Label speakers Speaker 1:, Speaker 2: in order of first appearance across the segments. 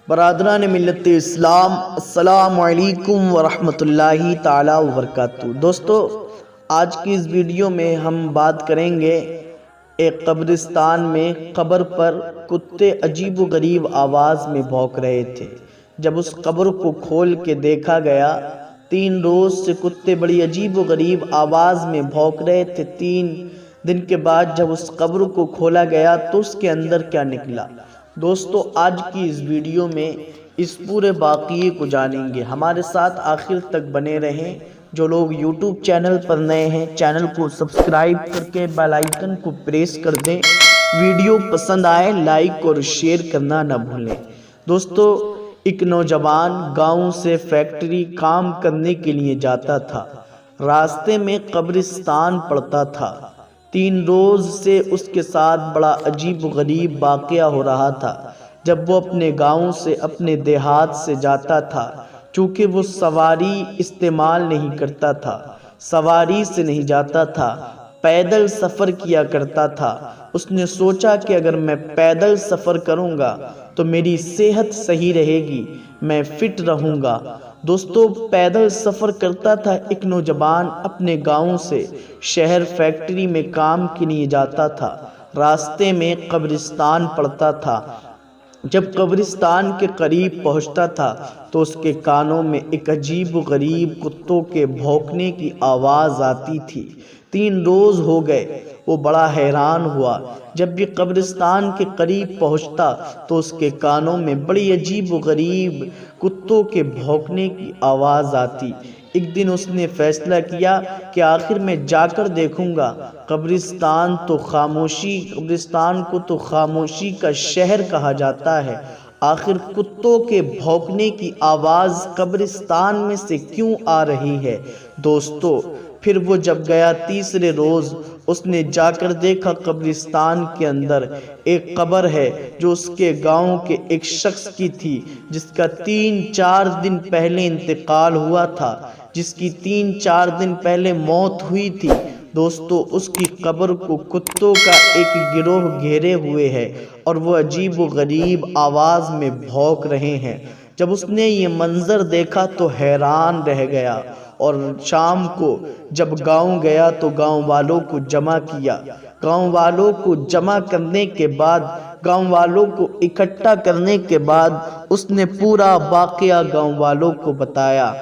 Speaker 1: برادران ملت اسلام، السلام علیکم ورحمۃ اللہ تعالی وبرکاتہ۔ دوستو، آج کی اس ویڈیو میں ہم بات کریں گے ایک قبرستان میں قبر پر کتے عجیب و غریب آواز میں بھونک رہے تھے۔ جب اس قبر کو کھول کے دیکھا گیا، 3 روز سے کتے بڑی عجیب و غریب آواز میں بھونک رہے تھے۔ 3 دن کے بعد جب اس قبر کو کھولا گیا تو اس کے اندر کیا نکلا؟ دوستو، آج کی اس ویڈیو میں اس پورے واقعے کو جانیں گے۔ ہمارے ساتھ آخر تک بنے رہیں۔ جو لوگ یوٹیوب چینل پر نئے ہیں، چینل کو سبسکرائب کر کے بیل آئیکن کو پریس کر دیں۔ ویڈیو پسند آئے لائک اور شیئر کرنا نہ بھولیں۔ دوستو، ایک نوجوان گاؤں سے فیکٹری کام کرنے کے لیے جاتا تھا۔ راستے میں قبرستان پڑتا تھا۔ 3 روز سے اس کے ساتھ بڑا عجیب و غریب واقعہ ہو رہا تھا۔ جب وہ اپنے گاؤں سے، اپنے دیہات سے جاتا تھا، چونکہ وہ سواری استعمال نہیں کرتا تھا، سواری سے نہیں جاتا تھا، پیدل سفر کیا کرتا تھا۔ اس نے سوچا کہ اگر میں پیدل سفر کروں گا تو میری صحت صحیح رہے گی، میں فٹ رہوں گا۔ دوستو، پیدل سفر کرتا تھا ایک نوجوان اپنے گاؤں سے شہر فیکٹری میں کام کے لیے جاتا تھا۔ راستے میں قبرستان پڑتا تھا۔ جب قبرستان کے قریب پہنچتا تھا تو اس کے کانوں میں ایک عجیب و غریب کتوں کے بھونکنے کی آواز آتی تھی۔ 3 روز ہو گئے، وہ بڑا حیران ہوا۔ جب بھی قبرستان کے قریب پہنچتا تو اس کے کانوں میں بڑی عجیب و غریب کتوں کے بھونکنے کی آواز آتی۔ ایک دن اس نے فیصلہ کیا کہ آخر میں جا کر دیکھوں گا۔ قبرستان کو تو خاموشی کا شہر کہا جاتا ہے، آخر کتوں کے بھونکنے کی آواز قبرستان میں سے کیوں آ رہی ہے؟ دوستو، پھر وہ جب گیا تیسرے روز، اس نے جا کر دیکھا قبرستان کے اندر ایک قبر ہے جو اس کے گاؤں کے ایک شخص کی تھی، جس کا 3-4 دن پہلے انتقال ہوا تھا، جس کی 3-4 دن پہلے موت ہوئی تھی۔ دوستو، اس کی قبر کو کتوں کا ایک گروہ گھیرے ہوئے ہے اور وہ عجیب و غریب آواز میں بھونک رہے ہیں۔ جب اس نے یہ منظر دیکھا تو حیران رہ گیا اور شام کو جب گاؤں گیا تو گاؤں والوں کو جمع کیا۔ گاؤں والوں کو جمع کرنے کے بعد، گاؤں والوں کو اکٹھا کرنے کے بعد اس نے پورا واقعہ گاؤں والوں کو بتایا۔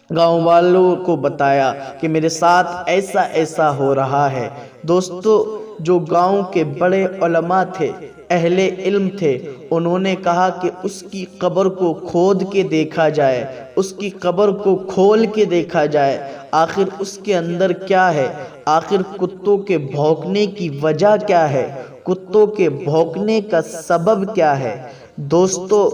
Speaker 1: گاؤں والوں کو بتایا کہ میرے ساتھ ایسا ایسا ہو رہا ہے۔ دوستو، جو گاؤں کے بڑے علماء تھے، اہل علم تھے، انہوں نے کہا کہ اس کی قبر کو کھود کے دیکھا جائے، اس کی قبر کو کھول کے دیکھا جائے، آخر اس کے اندر کیا ہے، آخر کتوں کے بھونکنے کی وجہ کیا ہے، کتوں کے بھونکنے کا سبب کیا ہے۔ دوستو،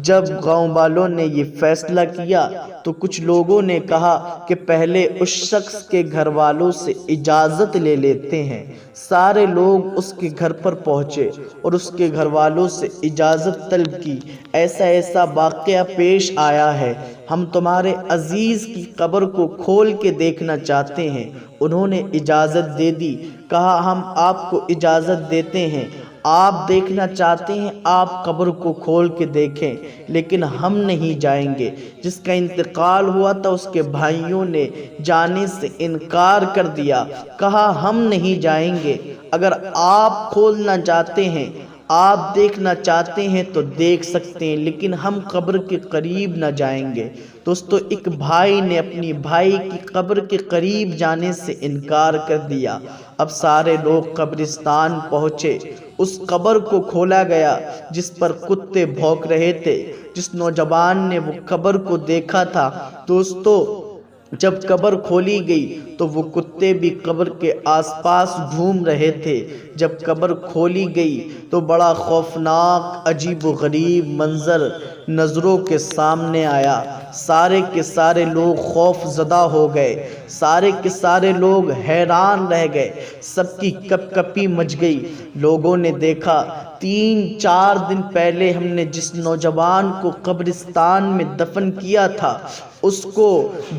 Speaker 1: جب گاؤں والوں نے یہ فیصلہ کیا تو کچھ لوگوں نے کہا کہ پہلے اس شخص کے گھر والوں سے اجازت لے لیتے ہیں۔ سارے لوگ اس کے گھر پر پہنچے اور اس کے گھر والوں سے اجازت طلب کی۔ ایسا ایسا واقعہ پیش آیا ہے، ہم تمہارے عزیز کی قبر کو کھول کے دیکھنا چاہتے ہیں۔ انہوں نے اجازت دے دی۔ کہا، ہم آپ کو اجازت دیتے ہیں، آپ دیکھنا چاہتے ہیں آپ قبر کو کھول کے دیکھیں، لیکن ہم نہیں جائیں گے۔ جس کا انتقال ہوا تھا اس کے بھائیوں نے جانے سے انکار کر دیا۔ کہا، ہم نہیں جائیں گے، اگر آپ کھولنا چاہتے ہیں، آپ دیکھنا چاہتے ہیں تو دیکھ سکتے ہیں، لیکن ہم قبر کے قریب نہ جائیں گے۔ دوستو، ایک بھائی نے اپنی بھائی کی قبر کے قریب جانے سے انکار کر دیا۔ اب سارے لوگ قبرستان پہنچے، اس قبر کو کھولا گیا جس پر کتے بھونک رہے تھے۔ جس نوجوان نے وہ قبر کو دیکھا تھا، دوستو، جب قبر کھولی گئی تو وہ کتے بھی قبر کے آس پاس گھوم رہے تھے۔ جب قبر کھولی گئی تو بڑا خوفناک عجیب و غریب منظر نظروں کے سامنے آیا۔ سارے کے سارے لوگ خوف زدہ ہو گئے، سارے کے سارے لوگ حیران رہ گئے، سب کی کپ کپی مچ گئی۔ لوگوں نے دیکھا 3-4 دن پہلے ہم نے جس نوجوان کو قبرستان میں دفن کیا تھا، اس کو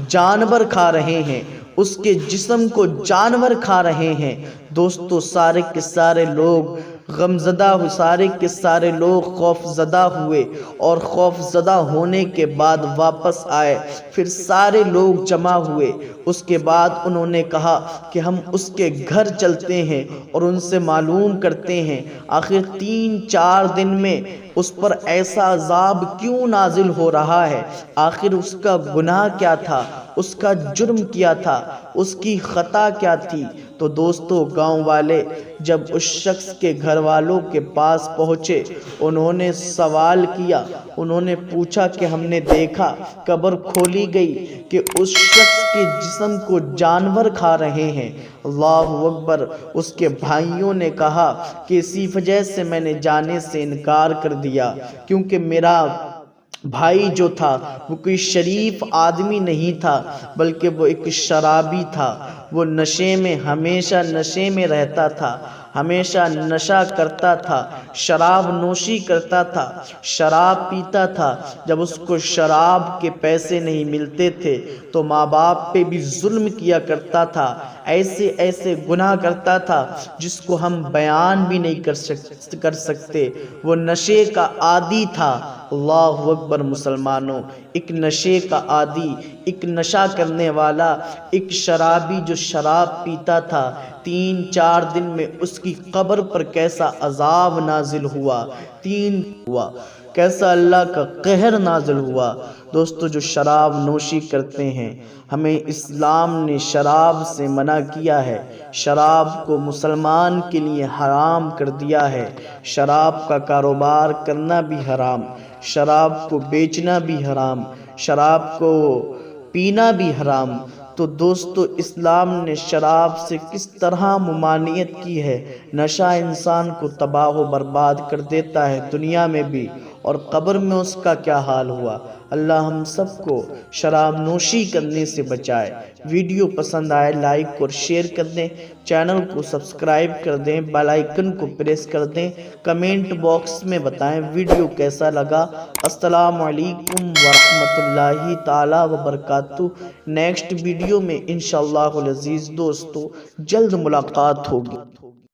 Speaker 1: جانور کھا رہے ہیں، اس کے جسم کو جانور کھا رہے ہیں۔ دوستو، سارے کے سارے لوگ غم زدہ سارے کے سارے لوگ خوف زدہ ہوئے اور خوف زدہ ہونے کے بعد واپس آئے، پھر سارے لوگ جمع ہوئے۔ اس کے بعد انہوں نے کہا کہ ہم اس کے گھر چلتے ہیں اور ان سے معلوم کرتے ہیں آخر 3-4 دن میں اس پر ایسا عذاب کیوں نازل ہو رہا ہے، آخر اس کا گناہ کیا تھا، اس کا جرم کیا تھا، اس کی خطا کیا تھی۔ تو دوستو گاؤں والے جب اس شخص کے گھر والوں کے پاس پہنچے، انہوں نے سوال کیا، انہوں نے پوچھا کہ ہم نے دیکھا قبر کھولی گئی کہ اس شخص کے جسم کو جانور کھا رہے ہیں۔ اللہ اکبر۔ اس کے بھائیوں نے کہا کہ اسی وجہ سے میں نے جانے سے انکار کر دیا، کیونکہ میرا بھائی جو تھا وہ کوئی شریف آدمی نہیں تھا، بلکہ وہ ایک شرابی تھا۔ وہ نشے میں، ہمیشہ نشے میں رہتا تھا، ہمیشہ نشہ کرتا تھا، شراب نوشی کرتا تھا، شراب پیتا تھا۔ جب اس کو شراب کے پیسے نہیں ملتے تھے تو ماں باپ پہ بھی ظلم کیا کرتا تھا، ایسے ایسے گناہ کرتا تھا جس کو ہم بیان بھی نہیں کر سکتے۔ وہ نشے کا عادی تھا۔ اللہ اکبر مسلمانوں، ایک نشے کا عادی، ایک نشہ کرنے والا، ایک شرابی جو شراب پیتا تھا، 3-4 دن میں اس کی قبر پر کیسا عذاب نازل ہوا، کیسا اللہ کا قہر نازل ہوا۔ دوستو جو شراب نوشی کرتے ہیں، ہمیں اسلام نے شراب سے منع کیا ہے، شراب کو مسلمان کے لیے حرام کر دیا ہے۔ شراب کا کاروبار کرنا بھی حرام، شراب کو بیچنا بھی حرام، شراب کو پینا بھی حرام۔ تو دوستو اسلام نے شراب سے کس طرح ممانعت کی ہے۔ نشہ انسان کو تباہ و برباد کر دیتا ہے دنیا میں بھی، اور قبر میں اس کا کیا حال ہوا۔ اللہ ہم سب کو شراب نوشی کرنے سے بچائے۔ ویڈیو پسند آئے لائک اور شیئر کر دیں، چینل کو سبسکرائب کر دیں، بیل آئیکن کو پریس کر دیں، کمنٹ باکس میں بتائیں ویڈیو کیسا لگا۔ السلام علیکم ورحمۃ اللہ تعالی وبرکاتہ۔ نیکسٹ ویڈیو میں انشاءاللہ العزیز دوستو جلد ملاقات ہوگی۔